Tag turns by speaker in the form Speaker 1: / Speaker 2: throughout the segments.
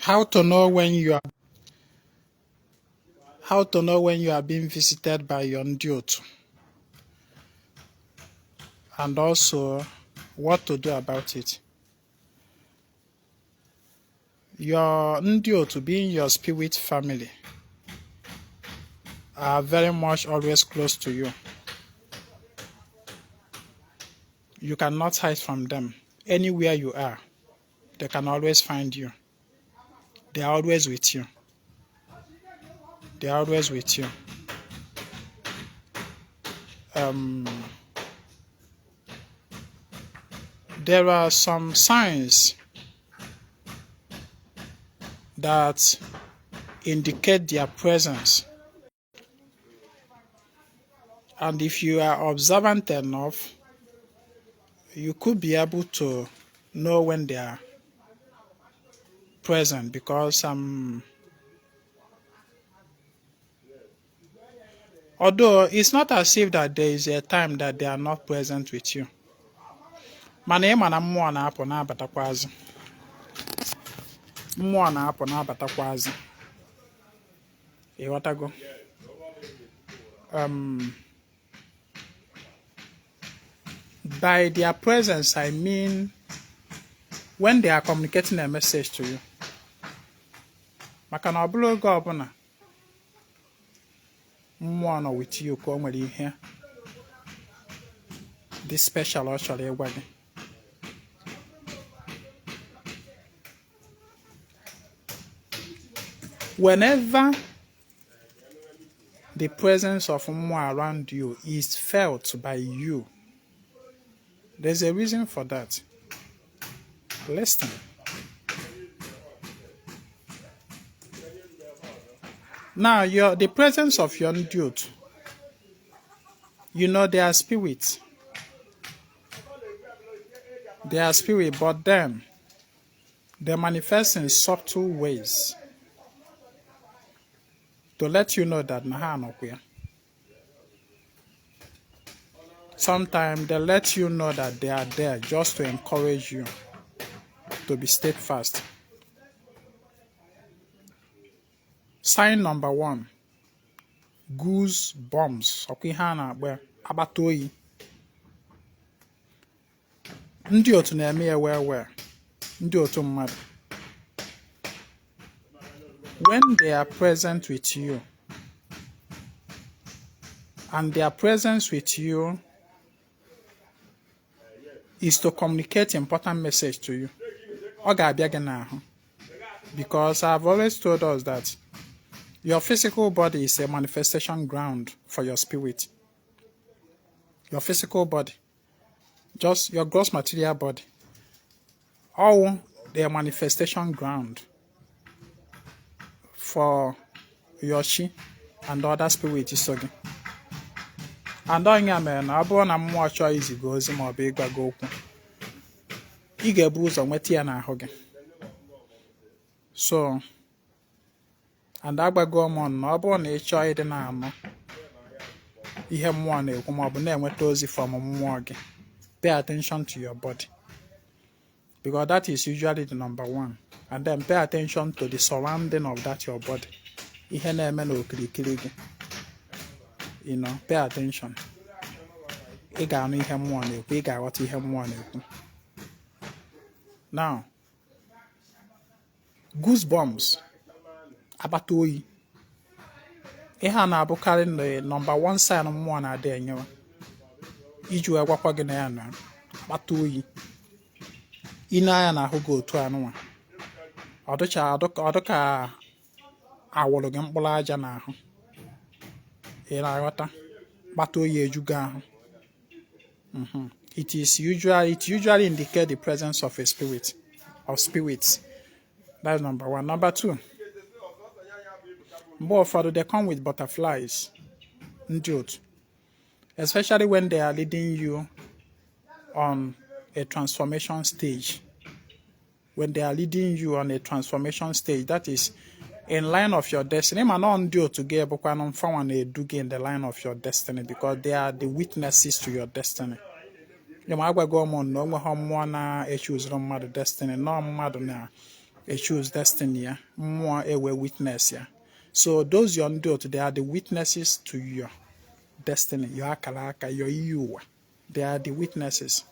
Speaker 1: How to know when you are being visited by your Ndị Otu, and also what to do about it. Your Ndị Otu, being your spirit family, are very much always close to you. You cannot hide from them. Anywhere you are, they can always find you. They are always with you. They are always with you. There are some signs that indicate their presence. And if you are observant enough, you could be able to know when they are present, because although it's not as if that there is a time that they are not present with you. Mana ịma mmụọ na-apụ na-abatakwazi. Mmụọ na-apụ na-abatakwazi. Ịghọtago? By their presence, I mean when they are communicating a message to you. Maka na ọ bụrụ oge ọbụla mmụọ nọ with you ka o nwere ihe dị special ọ chọrọ ịgwa gị. Whenever the presence of mmụọ around you is felt by you, there's a reason for that. Listen. Now, the presence of your Ndị Otu, you know they are spirits. They are spirit, but then they manifest in subtle ways to let you know that Naha Anokwe. Sometimes they let you know that they are there just to encourage you to be steadfast. Sign number 1, goosebumps. Agbata oyi. Ndị Otu na-eme ya wee. Ndị Otu mmadụ. When they are present with you, and their presence with you is to communicate important message to you. Ọ ga-abịa gị n'ahụ. Because I've always told us that your physical body is a manifestation ground for your spirit. Your physical body, just your gross material body, all the manifestation ground for your chi and other spirits. And onye a mere na ọ bụrụ na mmụọ chọọ iziga ozi ma ọ bụ ịgwa gị okwu, ị ga-ebu ụzọ nweta ya n'ahụ gị. So, and agbago m na ọ bụrụ na ị chọọ ịdị na-anụ ihe mmụọ na-ekwu ma ọ bụ na-enweta ozi from mmụọ gị, pay attention to your body, because that is usually the number 1. And then pay attention to the surrounding of that your body. Ihe na-eme n'okirikiri gị. Pay attention. Ị ga-anụ ihe mmụọ na-ekwu, ị ga-aghọta ihe mmụọ na-ekwu. Now, goosebumps, agbata oyi. Ihe a na-abụkarị number 1 sign mmụọ na-adị enyewa. Iji wee gwakwa gị na ya na agbata oyi. Ị na-anya n'ahụ gị otu anụnwa. Ọ dịka awụrụ gị mkpụrụ aja n'ahụ. Ị na-aghọta? Agbata oyi ejugo ahụ. It usually indicates the presence of a spirit, of spirits. That's number 1. Number 2, mgbe ụfọdụ they come with butterflies. Ndị Otu. Especially when they are leading you on a transformation stage. When they are leading you on a transformation stage, that is in line of your destiny. Man on Ndị Otu gị bụkwa na mfanwa na-edu gị in the line of your destiny, because they are the witnesses to your destiny. Agwago m na onwe ha mmụọ na-echuzuru mmadụ destiny, nọ mmadụ choose destiny ya mmụọ ewe witness ya. So those your Ndị Otu, they are the witnesses to your destiny, your akara aka, your iuwa. They are the witnesses.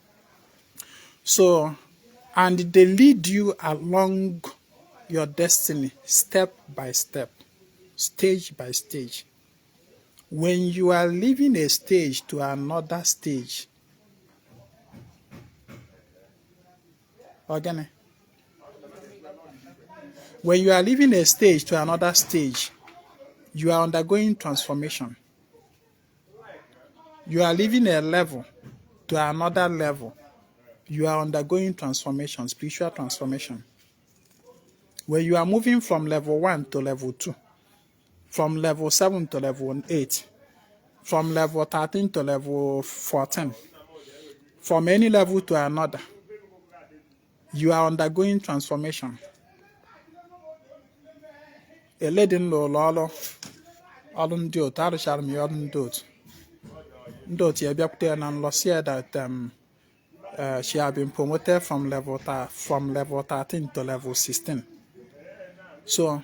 Speaker 1: So, and they lead you along your destiny step by step, stage by stage. When you are leaving a stage to another stage, again, when you are leaving a stage to another stage, you are undergoing transformation. You are leaving a level to another level. You are undergoing transformation, spiritual transformation. When you are moving from level 1 to level 2, from level 7 to level 8, from level 13 to level 14, from any level to another, you are undergoing transformation. A lady in Lolo, all Ndị Otu, arụchara m ya ọrụ Ndị Otu. Ndị Otu ebiakwute na nlọsie that she had been promoted from level 13 to level 16. So,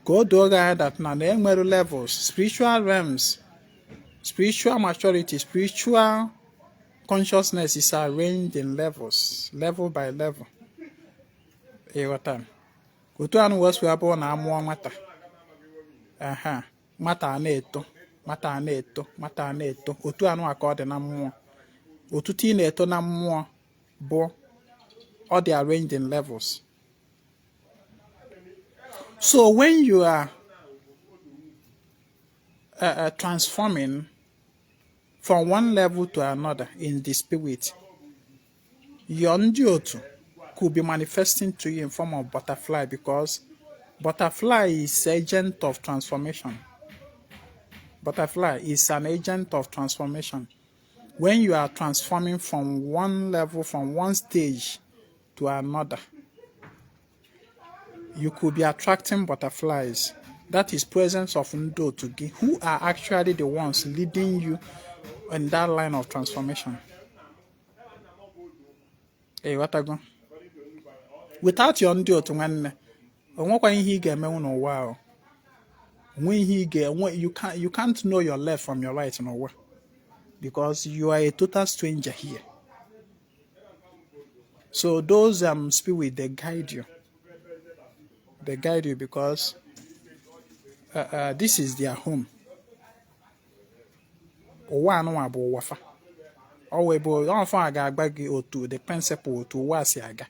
Speaker 1: go do that now. There are levels, spiritual realms, spiritual maturity, spiritual consciousness is arranged in levels, level by level. Otu anu wasu abo na amuo mata. Mata na-eto, mata na-eto, mata na-eto. Otu anu aka ọ dị na mmụọ. Otutu na-eto na mmụọ bụ all they arranged in levels. So when you are transforming from one level to another in the spirit, your Ndị Otu could be manifesting to you in form of butterfly, because butterfly is agent of transformation. Butterfly is an agent of transformation. When you are transforming from one level, from one stage to another, you could be attracting butterflies. That is presence of Ndị Otu, who are actually the ones leading you in that line of transformation. Hey, what I go? Without your Ndị Otu, you can't know your left from your right in a way, because you are a total stranger here. So those spirits, they guide you. They guide you because this is their home. The principle to was yaga.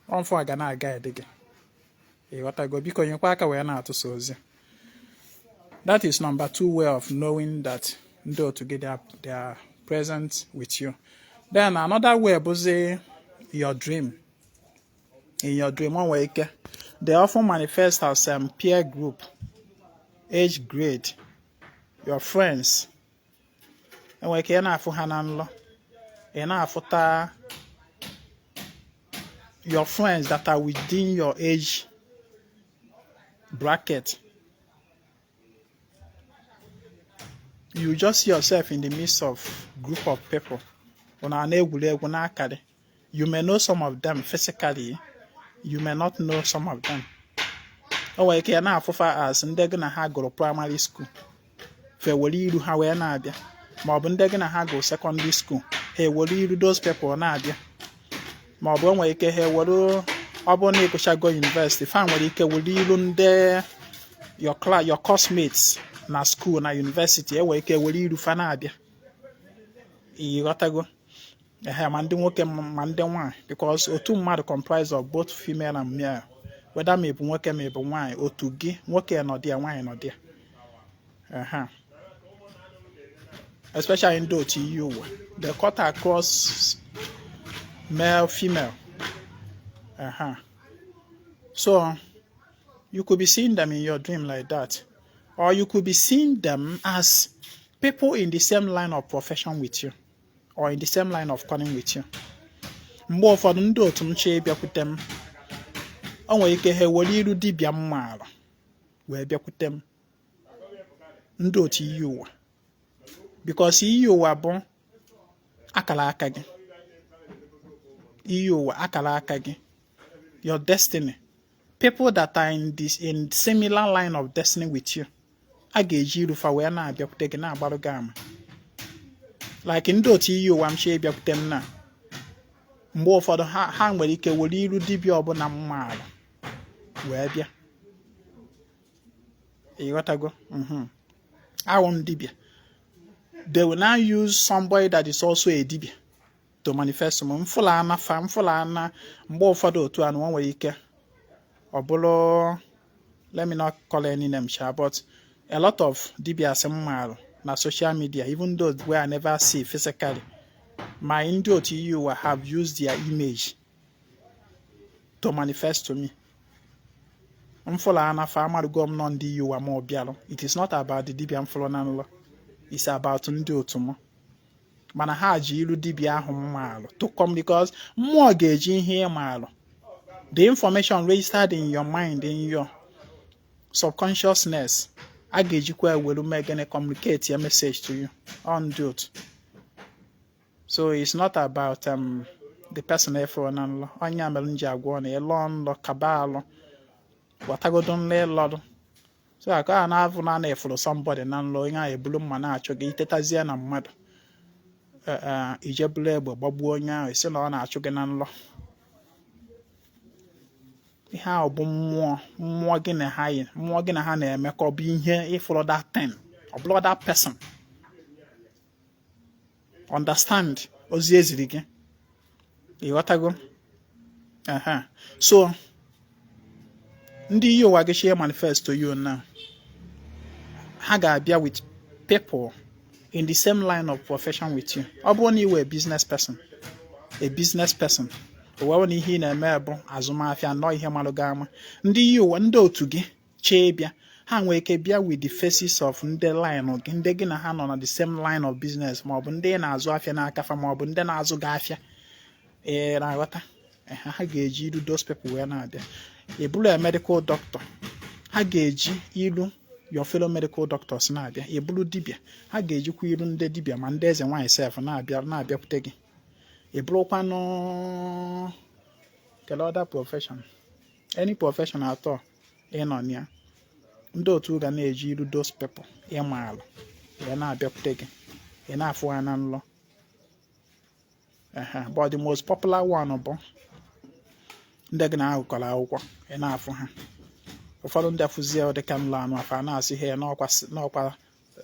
Speaker 1: On for Gana guide. What I go because you quack away now to sozi. That is number 2 way of knowing that Ndị Otu they are present with you. Then another way was your dream. In your dream, one way, they often manifest as peer group, age grade, your friends. And we can your friends that are within your age bracket. You just see yourself in the midst of group of people. You may know some of them physically. You may not know some of them. Oh, I can now for us and they're gonna have go primary school. Fair will you do how we're not there. Mobin they're gonna have go secondary school. Hey, will you do those people not there? Mobin way can hear what Oboneko shall go university. Family will you learn there your class, your classmates na school na university. Away can will you do fanadia? You got to go. Mande one because Otu mad comprised of both female and male. Whether me be working me be wine or to gi working or dear wine or dear. Especially in Ndị Otu, they cut across male, female. So you could be seeing them in your dream like that, or you could be seeing them as people in the same line of profession with you, or in the same line of calling with you. Mgbe ụfọdụ Ndị Otu m chee bịakwute m, o nwere ike ha were iru dibịa mmaala wee bịakwute m. Ndị Otu iyi ụwa, because iyi ụwa bụ akara aka gị. Iyi ụwa akara aka gị. your destiny, people that are in similar line of destiny with you, a ga-eji iru fa wee na-abịakwute gị na-agbarụ gị ama. Like ndị otu iyi ụwa m chie bịakwute m na mgbe ụfọdụ ha nwere ike were iru dibịa ọbụla mma ala wee bịa. Ịghọtago? Awụ m dibịa. They will now use somebody that is also a dibịa to manifest m. Mfụla ana mgbe ụfọdụ otu anụ nwere ike ọ bụrụ, let me not call any name, but a lot of dibias mmarụ na social media, even those where I never see physically, my Ndị Otu you have used their image to manifest to me. Mfụla anafa amarugo m nọ Ndị you ma obialụ. It is not about the dibia mfụlụ na nlọ. It's about Ndị Otu m. Mana ha ji ilu dibia ahụ mmarụ to come, because mmụọ ga-eji ihe ịmarụ. The information registered in your mind, in your subconsciousness, a ga-ejikwa ewelu megane communicate your message to you on Ndị Otu. So it's not about the person efo na nlo. Onye amelu nji agwọ na elo nlo kabalo. Watagodo nle lodo. So aka na avu na efo somebody na nlo onye ebulu mma na achọ gị itetazie na mmadụ. Ijebulu egbe gbagbuo onye ahụ isi na ọ na-achụ gị na nlo. Ihe a bụ mmụọ gị na ha na-emekọ bụ ihe ifụrụ that thing, ọ bụrụ that person. Understand ozi eziri gị. Ịghọtago? So ndị iyi ụwa gị share manifest to you now. Ha ga-abịa with people in the same line of profession with you. Ọ bụrụ na iwe a business person, ụwa na ihe ị na-eme bụ azụmahịa nọ ihe malụ gị ama. Ndị iyi ụwa Ndị Otu gị chee bịa, ha nwere ike bịa with the faces of ndị line gị, ndị gị na ha nọ na the same line of business, maọbụ ndị na-azụ afịa n'akafa, maọbụ ndị na-azụ gị afịa. Na-aghọta? Ha ga-eji ilu those people wee na-abịa. Ị bụrụ a medical doctor, ha ga-eji ilu your fellow medical doctors na-abịa. Ị bụrụ dibịa, ha ga-ejikwa ilu ndị dibịa ma ndị eze nwaanyị sef na-abịakwute gị. Ị bụrụkwanụ kele other profession, any profession at all ị nọ na ya, Ndị Otu ga na-eji ilu those people ịmaalụ wee na-abịakwute gị, ị na-afụ ha na nlọ. But the most popular one bụ ndị gị na-agụkọrọ akwụkwọ, ị na-afụ ha. Ụfọdụ ndị afụzie dịka nlọ anụ afa na-asị ha n'ọkwa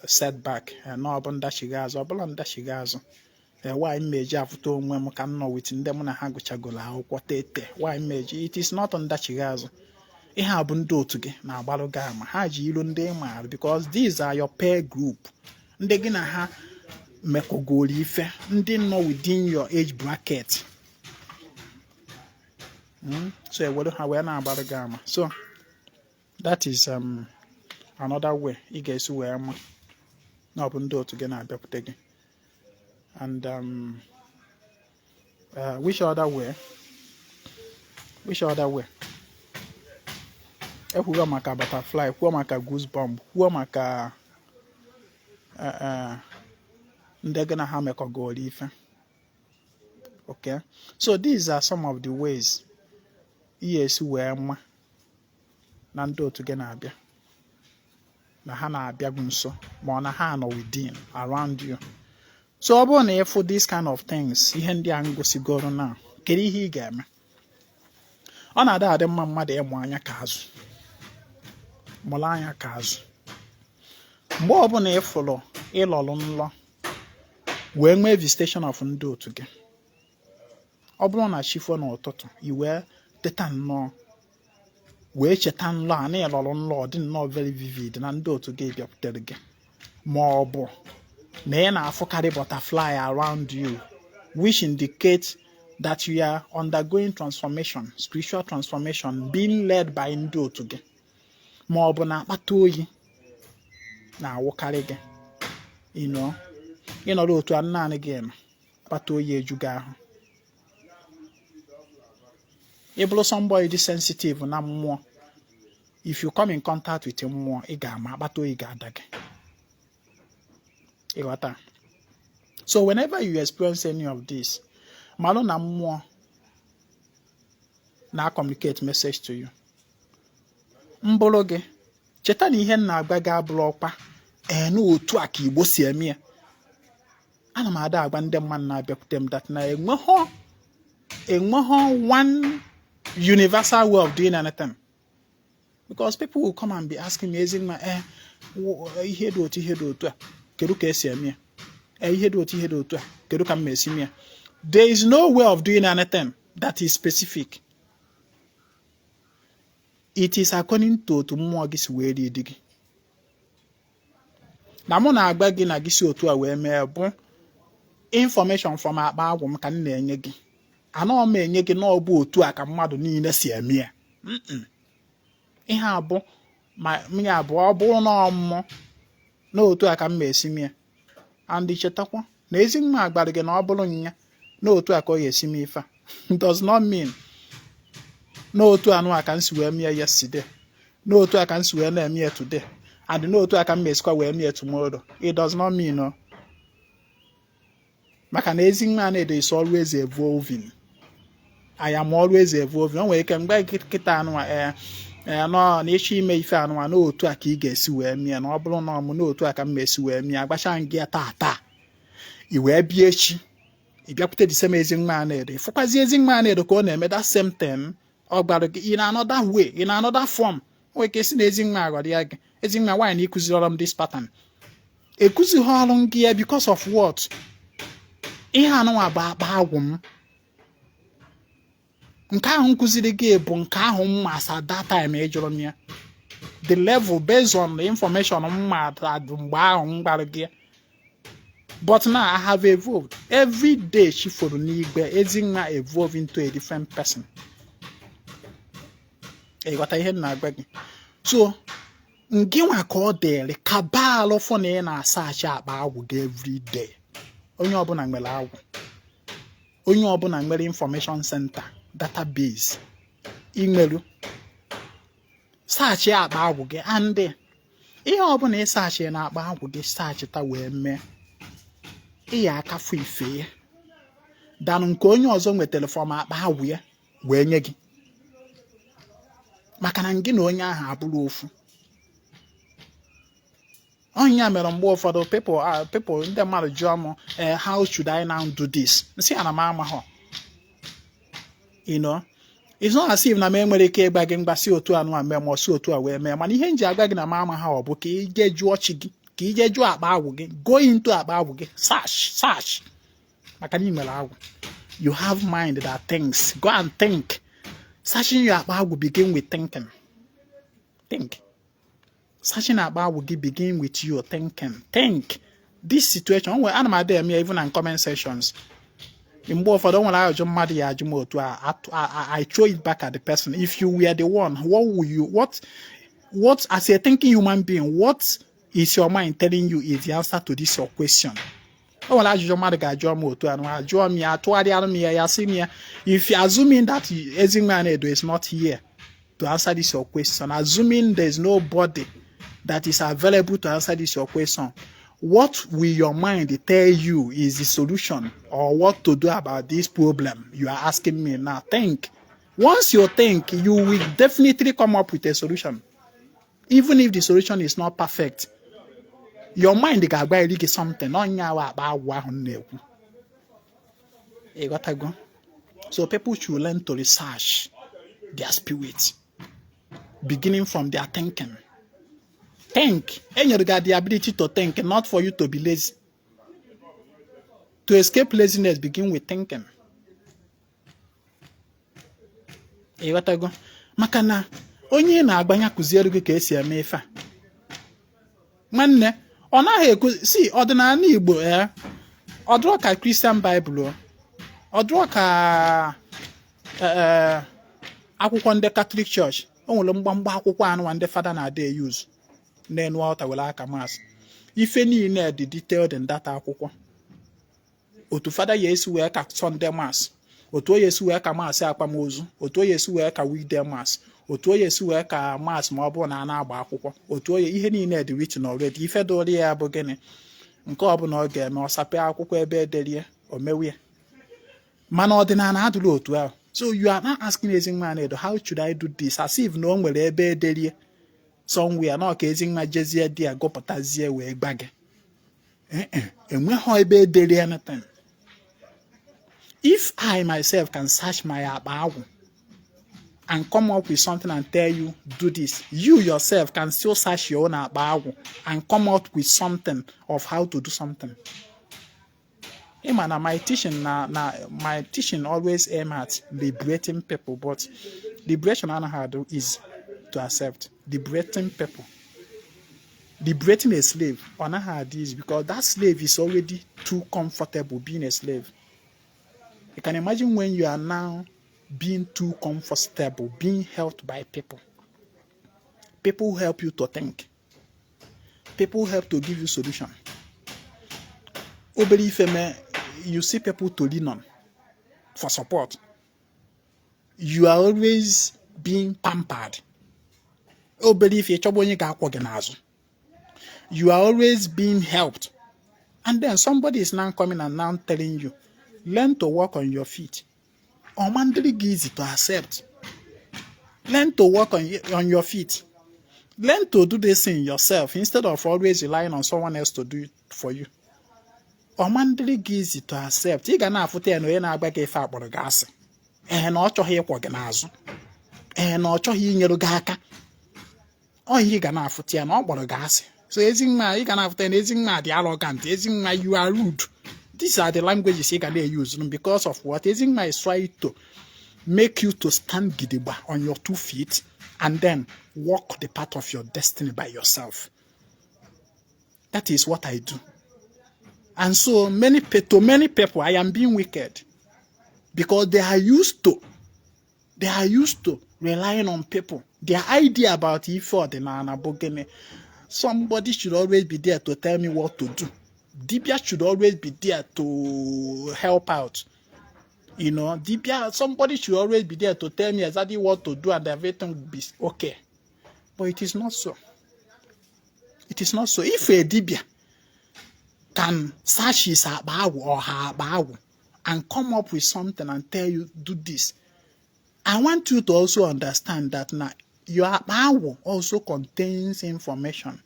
Speaker 1: setback, n'ọbụ ndachiga azụ, ọbụla ndachiga azụ. Why meji afụta onwe m ka m nọ with ndị mụ na ha gụchagoro akwụkwọ tete. Why meji? It is not ndachiga azụ. Ihe a bụ Ndị Otu gị na-agbalụ gị ama. Ha ji ilu ndị ịmarụ because these are your peer group. Ndị gị na ha mekọgoro ife, ndị nọ within your age bracket. So ewelu ha wee na-agbalụ gị ama. So that is another way ị ga-esi wee ma na ọ bụ Ndị Otu gị na-abịakwute gị. And which other way? Ekwugo maka butterfly, kwuo maka goosebump, kwuo maka ndị gị na ha mekọgoro ife. Okay, so these are some of the ways ị ga-esi wee ma na Ndị Otu gị na-abịa, na ha na-abịa gị nso, ma ọ na ha nọ within around you. So ọ bụrụ na ịfụ this kind of things, ihe ndị a ngosigoro na, kedu ihe ị ga-eme? Ọ na-adị mma mmadụ ịmụ anya ka azụ, mụrụ anya ka azụ. Mgbe ọ bụla ịfụrụ ịlọrụ nlọ wee nwee visitation of Ndị Otu gị, ọ bụrụ na chifo n'ụtụtụ i wee teta nnọọ wee cheta nlọ a na ịlọrụ nlọ, ọ dị nnọọ very vivid na Ndị Otu gị bịakwutere gị, ma ọ bụ na ị na-afụkarị butterfly around you, which indicates that you are undergoing transformation, spiritual transformation, being led by Ndị Otu gị. Ma ọ bụ na akpata oyi na-awụkarị gị, ịnọrọ otu a naanị gị nọ, akpata oyi eju gị ahụ. Ị bụrụ somebody dị sensitive na mmụọ, if you come in contact with mmụọ, ị ga-ama akpata oyi ga-ada gị. So whenever you experience any of this, malụ na mmụọ na communicate message to you. Mbolo gị cheta na ihe na-agba gị abụrụ ọkpa n'otu a ka Igbo si eme ya. Ana m ada agba ndị mmadụ na-abịakwute m that na enweghọ one universal way of doing anything. Because people will come and be asking me, Ezinwa, ihe dị otu a, kedu ka esi eme ya? Ihe dị otu a, kedu ka m esi eme ya? There is no way of doing anything that is specific. It is according to otu mmụọ gị si wee dị gị. Na mụ na-agba gị na gị si otu a wee mee bụ information from akpa agwụ m ka m na-enye gị. Anọ m enye gị na ọ bụ otu a ka mmadụ niile si eme ya. Ihe abụ ma m ya bụ ọ bụrụ na ọmụmụ na otu a ka m esi eme ya. And chetakwa na Ezinwa agbara gị na ọ bụrụ nya na otu a ka ọ esi eme ife a. Does not mean na otu anụ a ka m si wee mee yesterday, na otu a ka m si wee na-eme ya today, and na otu a ka m mesikwa wee mee tomorrow. It does not mean no. Maka na Ezinwa is always evolving. I am always evolving. O nwere ike mgbe kịta anụ a no na echi ime ife anụ a na otu a ka ị ga-esi wee mee na ọ bụrụ na ọmụ na otu a ka m esi wee mee agbacha gị taa i wee bịa echi ị bịakwute the same Ezinwa fụkwazi Ezinwa ka ọ na-eme that same thing ọ gbara gị in another way, in another form. O nwere ike si na Ezinwa agwara ya gị, Ezinwa why na ịkụziri m this pattern? Ekuzi ọrụ gị ya because of what? Ihe anụnwa bụ akpa agwụ m. Nke ahụ nkụziri gị bụ nke ahụ mma asa that time ejụrụ m ya. The level based on the information mma mgbe ahụ m gbara gị. But now I have evolved. Every day she fọrọ n'igwe, Ezinwa evolve into a different person. Ghọta ihe na-agba gị. So ngịnwa ka ọ dịrị kabal fọ na ị na-asaachị akpa agwụ gị every day. Onye ọbụla nwere agwụ. Onye ọbụla nwere information center, database. Imeru. Saachị akpa agwụ gị and ihe ọbụla ị saachị na akpa agwụ gị saachị ta wee mee. Ị ya akafu ife ya. Dan nke onye ọzọ nwetara from akpa agwụ ya wee nye gị. Maka na gị na onye ahụ abụrụ ofu. Onye mere mgbe ụfọdụ people ndị mmadụ jụọ m how should I now do this? Nsị ana m amahọ. You know, it's not as if na m enwere ike ịgba gị mgbasi otu anụ a mee ma ọsị otu a wee mee mana ihe nji agwa gị na m amahọ bụ ka ị jee jụọ chi gị, ka ị jee jụọ akpa agwụ gị, go into akpa agwụ gị, search. Maka na ị nwere agwụ. You have mind that thinks. Go and think. Searching your akpa agwụ begin with thinking. Think. Searching about will begin with your thinking. Think. This situation, when I'm there, even in comment sections. In both of them, when I throw it back at the person. If you were the one, what as a thinking human being, what is your mind telling you is the answer to this your question? Oh, I just if you're assuming that Ezinwa is not here to answer this your question, assuming there's nobody that is available to answer this your question, what will your mind tell you is the solution or what to do about this problem you are asking me now? Think. Once you think, you will definitely come up with a solution. Even if the solution is not perfect, your mind is going to get something. So people should learn to research their spirit, beginning from their thinking. Think. And you got the ability to think, not for you to be lazy. To escape laziness, begin with thinking. Makana, onye na-agbanya kuziere gị ka esi eme ife a. Nwanne, ọ naghị ekuzi, si ọdịnala Igbo ọ dụrụ ka Christian Bible, ọ dụrụ ka akwụkwọ ndị Catholic Church, o nwere mgbamgba akwụkwọ anụ ndị fada na-ade use. N'enu ọta wele aka maasị. Ife niile dị detailed in that akwụkwọ. Otu fada ya esi wee ka Sunday mass, otu o ya esi wee ka maasị akwamozu, otu o ya esi wee ka weekday mass, otu o ya esi wee ka mass ma ọ bụrụ na a na-agba akwụkwọ, otu o ya ihe niile dị written already. Ife dori ya bụ gịnị? Nke ọ bụla ọ ga-eme ọ sape akwụkwọ ebe ederie o mewe ya. Mana ọdịnala adịla otu ahụ. So you are not asking Ezinwa, how should I do this? As if no one will ever do somewhere. No, Ezinwa jezie dia go potazie we bag. And when how ebe do anything? If I myself can search my abawu and come up with something and tell you, do this, you yourself can still search your own abawu and come up with something of how to do something. My teaching always aim at liberating people, but liberation I know how to do is to accept. Liberating people. Liberating a slave on how it is because that slave is already too comfortable being a slave. You can imagine when you are now being too comfortable, being helped by people. People help you to think. People help to give you solution. You see people to lean on for support. You are always being pampered. You are always being helped. And then somebody is now coming and now telling you, learn to walk on your feet. Omandri easy to accept. Learn to walk on your feet. Learn to do this thing yourself instead of always relying on someone else to do it for you. Omandri easy to accept. You gonna have to know na agba ife akporo gas. Na ochoghi ikwo gi nazu. Na ochoghi inyeru gi aka. You gonna have to na okporo gas. So Ezinwa, you gonna have to Ezinwa the arrogant. Ezinwa, you are rude. These are the languages you can use because of what Ezinwa is trying to make you to stand gidigba on your 2 feet and then walk the path of your destiny by yourself. That is what I do. And so many people, I am being wicked because they are used to relying on people. Their idea about if or the nana bogene, somebody should always be there to tell me what to do. Dibia should always be there to help out. Dibia, somebody should always be there to tell me exactly what to do and everything will be okay. But it is not so. It is not so. If a Dibia can search his abawu or her abawu and come up with something and tell you, do this, I want you to also understand that now your abawu also contains information.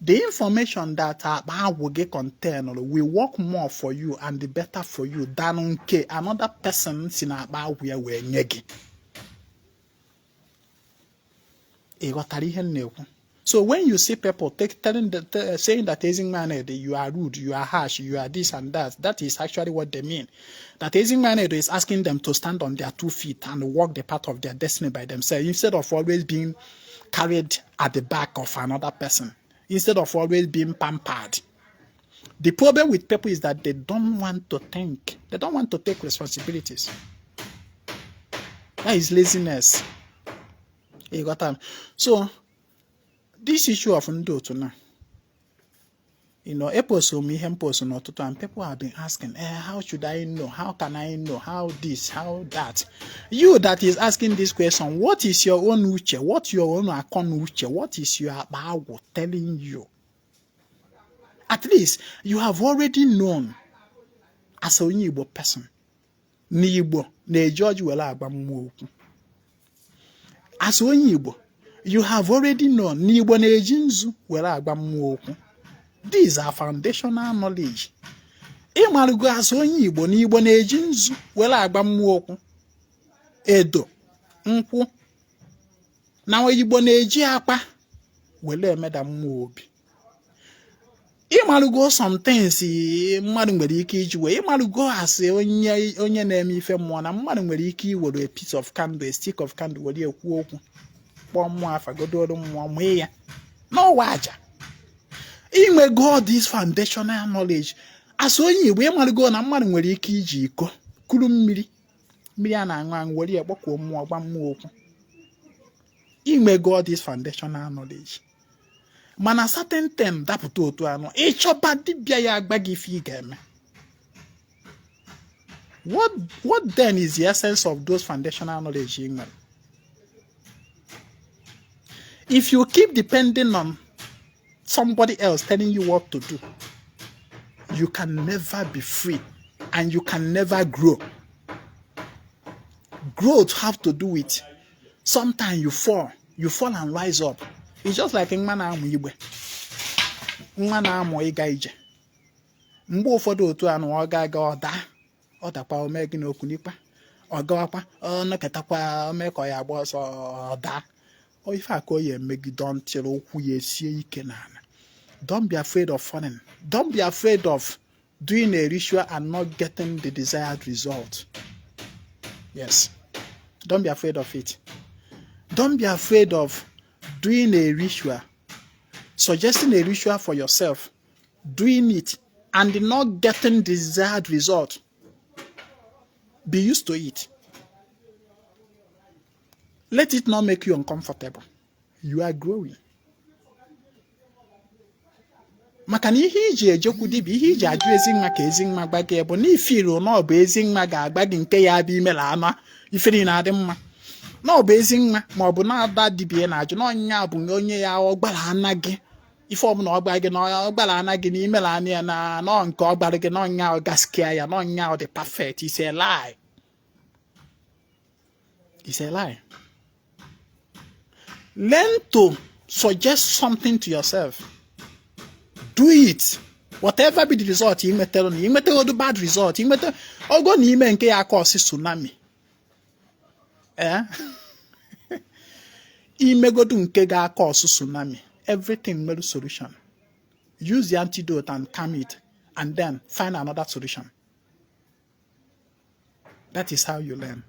Speaker 1: The information that our will get contained will work more for you and the better for you than another person in our where we're nyegi. So when you see people saying that Ezinwa you are rude, you are harsh, you are this and that, that is actually what they mean. That Ezinwa is asking them to stand on their 2 feet and walk the path of their destiny by themselves instead of always being carried at the back of another person. Instead of always being pampered. The problem with people is that they don't want to think. They don't want to take responsibilities. That is laziness. You got them. So, this issue of Ndị Otu now, and people have been asking, how should I know? How can I know? How this? How that? You that is asking this question, what is your own uche? What your own akon uche? What is your abawu telling you? At least you have already known as a Igbo person. N'Igbo na-eji wela agba mmụọ okwu. As a Igbo, you have already known n'Igbo na-eji nzu wela agba mmụọ okwu. These are foundational knowledge. Ịmarugo as onye Igbo n'Igbo na-eji nzu wela agba mmụọ okwu. Edo, nkwụ. Na Igbo na-eji akpa wele emeda mmụọ obi. Ịmarugo some things mmadụ nwere ike iji wee ịmarugo as onye na-eme ife mmụọ na mmadụ nwere ike iwere a piece of candle, a stick of candle were ekwu okwu kpọọ mmụọ afa godoro mmụọ mee ya n'ọwa aja. Inwe God this foundational knowledge as onye Igbo ịmarugo na mmadụ nwere ike iji iko kuru mmiri a na-aṅụ were ya kpọkuo mmụọ gba mmụọ okwu. Inwe God this foundational knowledge. Mana certain thing dapụta otu anọ ịchọba dibịa ya agba gị ife ị ga-eme. What then is the essence of those foundational knowledge you know? If you keep depending on somebody else telling you what to do, you can never be free and you can never grow. Growth have to do with sometimes you fall and rise up. It's just like nwa na-amụ igbe, nwa na-amụ ịga ije. Mgbe ụfọdụ otu anụ ọ ga-aga ọ dakwa ome gị n'okwu n'ikpa, ọ gawakwa ọ nọketakwa ome ka ọ ya agba ọsọ ọ daa. Ife a ka o ya emegide ntịrị okwu ya esie ike n'ala. Don't be afraid of falling. Don't be afraid of doing a ritual and not getting the desired result. Yes. Don't be afraid of it. Don't be afraid of doing a ritual, suggesting a ritual for yourself, doing it, and not getting the desired result. Be used to it. Let it not make you uncomfortable. You are growing. Maka na ihe iji ejekwu dibịa, ihe iji ajụ Ezinwa ka Ezinwa gba gị bụ na ifiru na ọ bụ Ezinwa ga-agba gị nke ya bụ imela anọ ifere na-adị mma. Na ọ bụ Ezinwa ma ọ bụ na-ada dibịa na-ajụ na ọnya bụ onye ya ọgbara ana gị. Ife ọbụla ọ gbara gị na ọgbara ana gị na imela anị ya na nọ nke ọ gbara gị na ọnya ọ gaskia ya na ọnya ọ dị perfect. It's a lie. It's a lie. Learn to suggest something to yourself. Do it. Whatever be the result, you may tell me. You may tell the bad result. You may tell. Oh, go ni me nke ya cause tsunami. You may go to nke ga cause tsunami. Everything may solution. Use the antidote and calm it, and then find another solution. That is how you learn.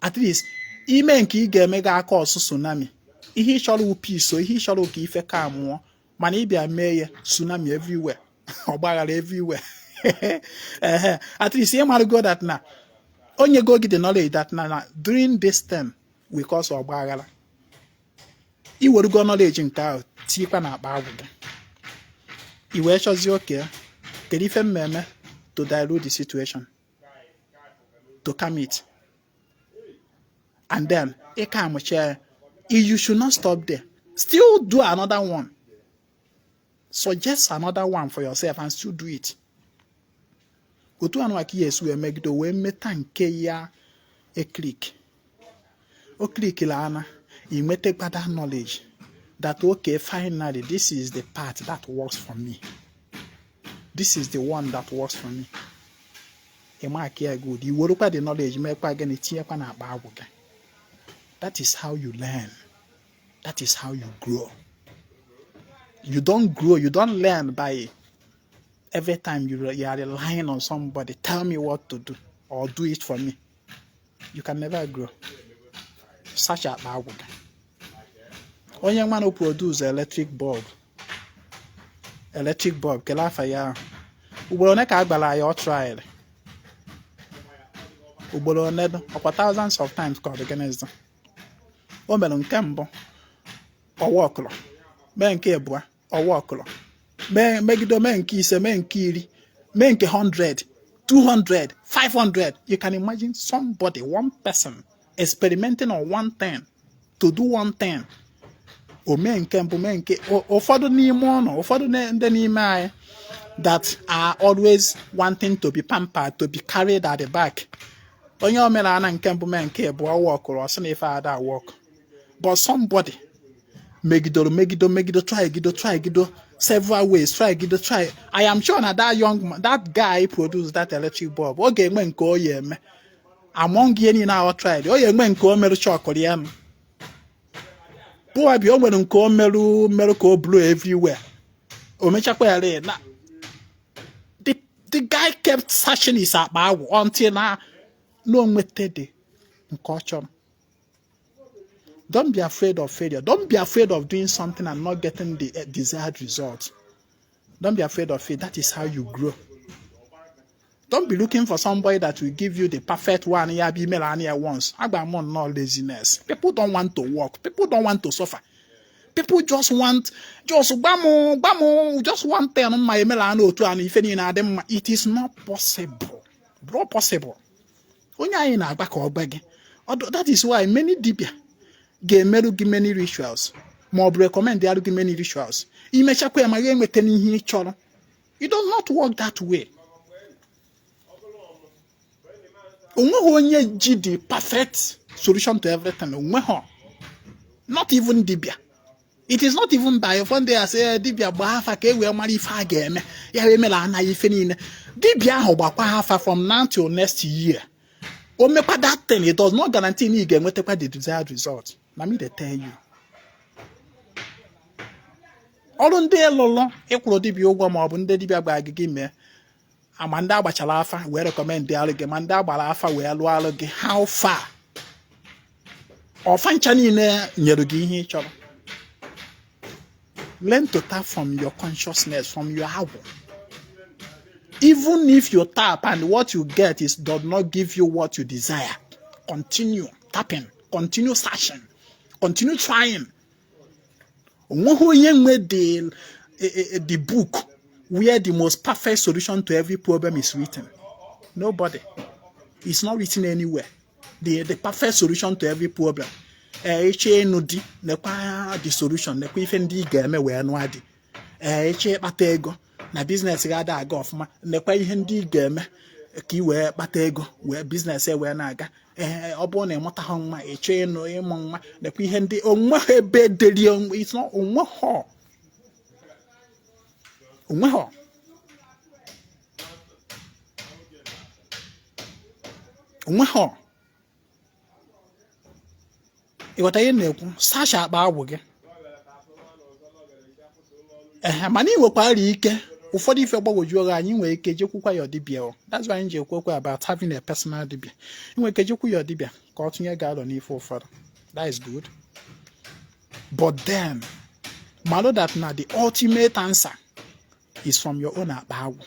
Speaker 1: At least, ime nke ị ga-eme ga cause tsunami. Ihe ịchọrọ peace, so ihe ịchọrọ ka ife ka mmụọ. Man, if you may tsunami everywhere, or barrel everywhere. At least you might go that now. Only go get the knowledge that now during this time we cause our barrel. You will go knowledge in cow, cheaper na bag. You will show you okay. Can you meme to dilute the situation, to calm it, and then a calm chair. You should not stop there. Still do another one. Suggest another one for yourself and still do it. Otu anu aki Yesu emegido we meta nke ya a click. O click la ana, you may take that knowledge that okay, finally this is the part that works for me. This is the one that works for me. Ema kia good. You will look at the knowledge, make again it here na babuga. That is how you learn. That is how you grow. You don't grow, you don't learn by every time you are relying on somebody. Tell me what to do or do it for me. You can never grow. Such a bad. One young man who produces electric bulb. Kelafaya. Uboneka agbala your trial. Uboloned over thousands of times called against them. Omelon Cambo or Walker. Men kebwa or Walker. Megido menki se menkiri. Menke 100, 200, 500. You can imagine somebody, one person, experimenting on one thing to do one thing. O menke ụfọdụ n'ime ọnụ, ụfọdụ ndị n'ime anyị that are always wanting to be pampered, to be carried at the back. Onye omenala nke mbụ menke bụ work or ọsị na ife ada work. But somebody megido, try several ways, try. I am sure that guy produced that electric bulb. Okay, when go ye me among ye now tried. Oh, ye men go meru chocolate. Boy, be when go meru blue everywhere. Oh, me chakwa na. The guy kept searching his about until now no method in culture. Don't be afraid of failure. Don't be afraid of doing something and not getting the desired result. Don't be afraid of it. That is how you grow. Don't be looking for somebody that will give you the perfect one. Yeah, be Melania once. I got more no laziness. People don't want to work. People don't want to suffer. People just want one thing on my Melano to and if any them. It is not possible. Bro, possible. That is why many dibia give many rituals. More recommend they do many rituals. It does not work that way. onye ji the perfect solution to everything. Not even dibia. It is not even by one day I say dibia bahafa ke we mari ifa game. Ya we me la na ife ni. Dibia ho gbakwa hafa from now till next year. O mekwa that thing, it does not guarantee me get the desired result. Na me dey tell you. Ọrụ ndị elolo ịkwụrụ dibia ụgwọ ma ọ bụ ndị dibia gba agịgị mee ama ndị agbachala afa wee recommend alụ gị ma ndị agbara afa wee lụọ alụ gị how far ọfa ncha niile nyere gị ihe ị chọrọ. Learn to tap from your consciousness, from your agwụ. Even if you tap and what you get does not give you what you desire, continue tapping, continue searching, continue trying. The book where the most perfect solution to every problem is written. Nobody. It's not written anywhere. The perfect solution to every problem. The solution. Na business ga aga ofuma nekwa ihe ndị ga-eme ka I wee kpata ego wee business wee na-aga ọ bụrụ na ịmụta ha nwa eche ịnụ ịmụ nwa nekwa ihe ndị onwe ha ebe deri it's not onwe ha ịghọta ihe na-ekwu sacha akpa agwụ gị mana iwekwara ike ụfọdụ ife gbagwoju oge anyị nwere ike jekwukwa ya dibia. That's why anyị ji ekwekwe about having a personal dibia. I nwere ike jekwu ya dibia ka ọ tụnye gị alọ n'ife ụfọdụ. That is good. But then malo that na the ultimate answer is from your own akpa agwụ.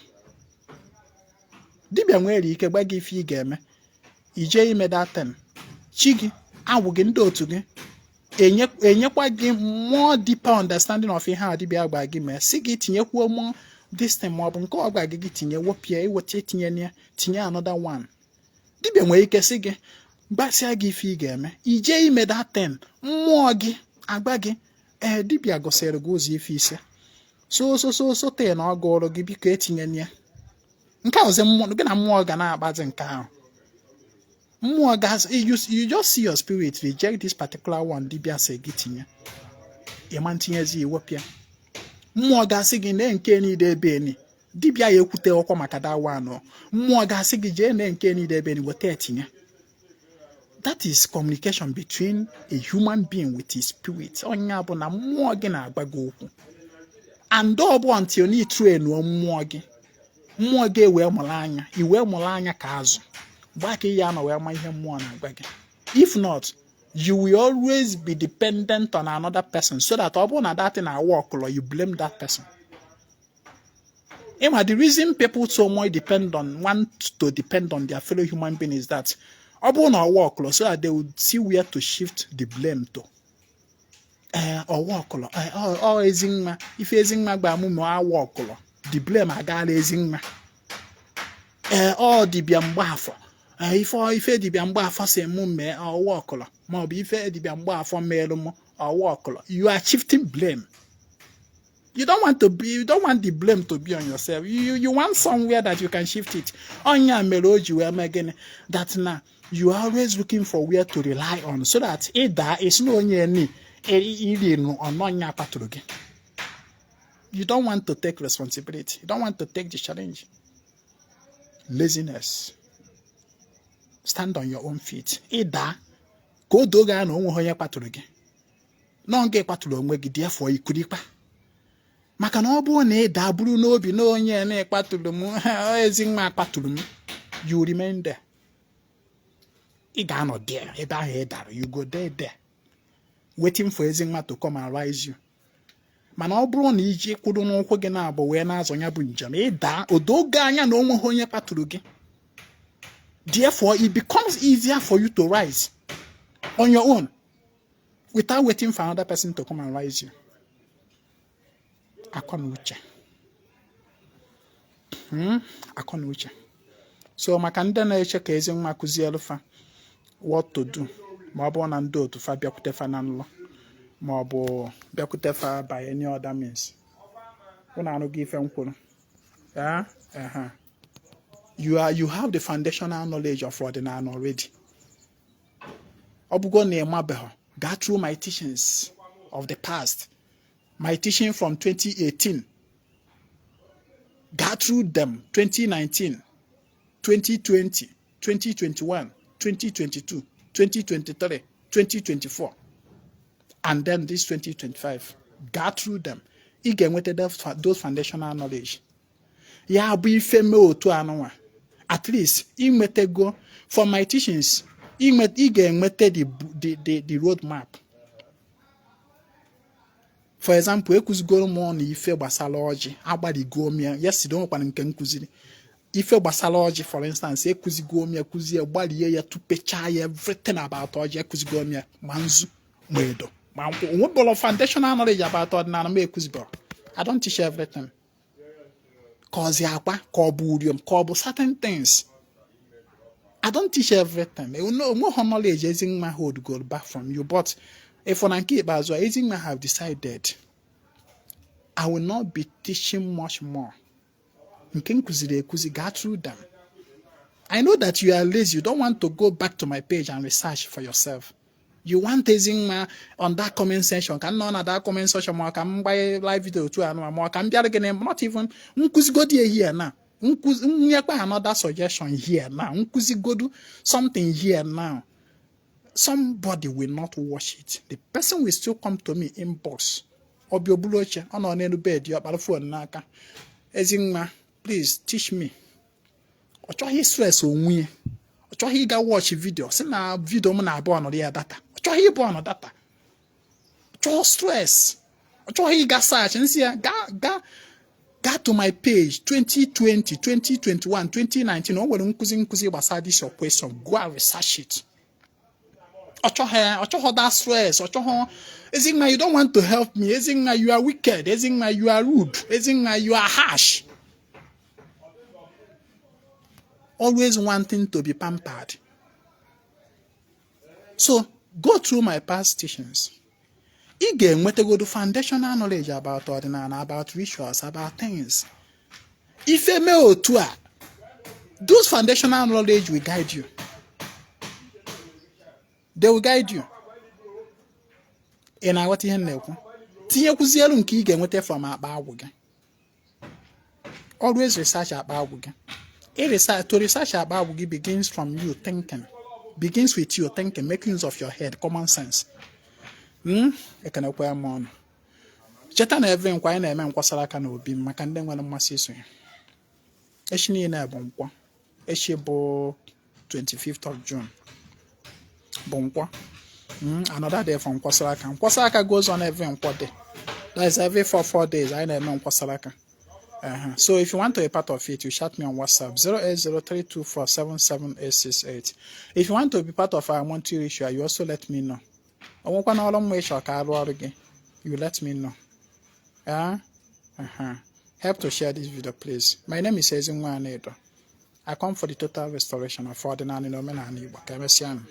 Speaker 1: Dibia nwere ike gba gị ife ị ga-eme ije ime that thing chi gị agwụ gị ndị otu gị enyekwa gị more deeper understanding of ihe a dibia gba gị mee si gị tinyekwuo more this time ma ọ bụ nke ọ gba gị tinye wopịa iweta tinye another one. Dibia nwere ike si gị gbasịa gị ife ị ga-eme ije ime that thing mmụọ gị agba gị dibia gosiri gị ụzọ ife ise so te na ọ gụrụ gị biko etinye ya nke ọzọ mmụọ gị na mmụọ ga na-agbazi nke ahụ. Mmụọ gas you just see your spirit reject this particular one dibia say gị tinye ịma ntinyezi iwepịa. Mmụọ gasị gị na nke niile ebe ni dibia ya ekwute ọkwa maka dawa anọ. Mmụọ gasị gị jee na nke niile ebe ni weta etinye. That is communication between a human being with his spirit. Onya bụ na mmụọ gị na-agba gị okwu and ọ bụ until ni train mmụọ gị ewe mụrụ anya iwe mụrụ anya ka azụ back ya na wee ma ihe mmụọ na-agba gị. If not, you will always be dependent on another person so that ọ bụrụ na that thing work or you blame that person. The reason people so much want to depend on their fellow human being is that ọ bụrụ na work so that they would see where to shift the blame to. Or work Ezinwa if Ezinwa gba mụ work the blame agaala Ezinwa. Dibia mgbafọ ife dibia mgbafọ se mụ mee ọwọkụlọ ma ọ bụ ife dibia mgbafọ meelu mụ ọwọkụlọ. You are shifting blame. You don't want the blame to be on yourself. You want somewhere that you can shift it. Onya mere o ji wee mee gịnị that na you are always looking for where to rely on so that ịda esi na onye ni iri nu ọnọnya patụrụ gị. You don't want to take responsibility. You don't want to take the challenge. Laziness. Stand on your own feet. Ịda ka o doo gị na onwe onye kpatụrụ gị. Nọ nke kpatụrụ onwe gị dị afọ ikurikpa. Maka na ọ bụrụ na ịda bụrụ n'obi na onye na-ekpatụrụ m Ezinwa akpatụrụ m, you remain there. Ị ga-anọ there ebe ahụ ị dara. You go there waiting for Ezinwa to come and rise you. Mana ọ bụrụ na iji kwụrụ n'ụkwụ gị na-abụ wee na-azọ ya bụ njem ịda odoge anya na onwe onye kpatụrụ gị. Therefore, it becomes easier for you to rise on your own without waiting for another person to come and rise you. Akọnuche. Akọnuche. So maka ndị na-eche ka Ezinwa kụzielu fa what to do ma ọ bụ na ndị otu fa bịakwute fa na nlọ ma ọ bụ bịakwute fa by any other means. Unu anụghị ife m kwuru. you have the foundational knowledge of ordinary already. Obugo ne mabeho. Go through my teachings of the past. My teaching from 2018. Go through them 2019, 2020, 2021, 2022, 2023, 2024. And then this 2025. Go through them. You get those foundational knowledge. Ya bu ife me otu anwa. At least you mete go for my teachings. You get the roadmap. For example, ekuzigoro mo na ife gbasara oji agbadigo mi. Yes, don't kwa nke nkuziri. Ife gbasara oji, for instance, ekuzigo mi akuzi agbadiye ya tupecha everything about oji ekuzigo mi manzu mwedo. What foundational knowledge about ordinary me ekuzibo. I don't teach everything. Cause yakwa, koburium, kobu certain things. I don't teach everything. You know, more knowledge Ezinwa hold gold back from you. But if one keep as well, Ezinwa have decided I will not be teaching much more. You can go through them. I know that you are lazy. You don't want to go back to my page and research for yourself. You want Ezinwa on that comment section. Can none of that comment section more can buy live video too and more can be again. Not even go here now. Another suggestion here now. Go do something here now. Somebody will not watch it. The person will still come to me inbox. Obiobuloche on any bed your phone naka. Ezinwa, please teach me. Ocho stress on we. Ocho he ga watch video. Say na video mo na born on the data. Ocho he born on data. Ocho stress. Ocho he ga search and see ga to my page 2020, 2021, 2019. Oh, when nkuzi basadi this your question, go and research it. Ocho that stress. Ezinwa, you don't want to help me. Ezinwa, you are wicked. Ezinwa, you are rude. Ezinwa, you are harsh. Always wanting to be pampered. So, go through my past teachings. Again, we go to foundational knowledge about ordinary, about rituals, about things. If you me otu, those foundational knowledge will guide you. They will guide you. And I what you know. Tinye kuzielu nke ị ga-enweta from akpa agwụ gị. Always research akpa agwụ gị. To research akpa agwụ gị begins from you thinking. Begins with you thinking, making use of your head, common sense. Ekenekwa m ọnụ. Cheta na every nkwa anyị na-eme nkwasara aka na obi maka ndị nwere mmasị iso ya. Echi niile bụ nkwọ. Echi bụ 25th of June. Bụ nkwọ. Another day from Kwasaraka. Kwasaraka goes on every day. That is every 4 days. I know Kwasaraka. So if you want to be part of it, you chat me on WhatsApp 08032477868. If you want to be part of our monthly ritual, you also let me know. You let me know. Help to share this video, please. My name is Ezinwa. I come for the total restoration of ordinary and Igbo.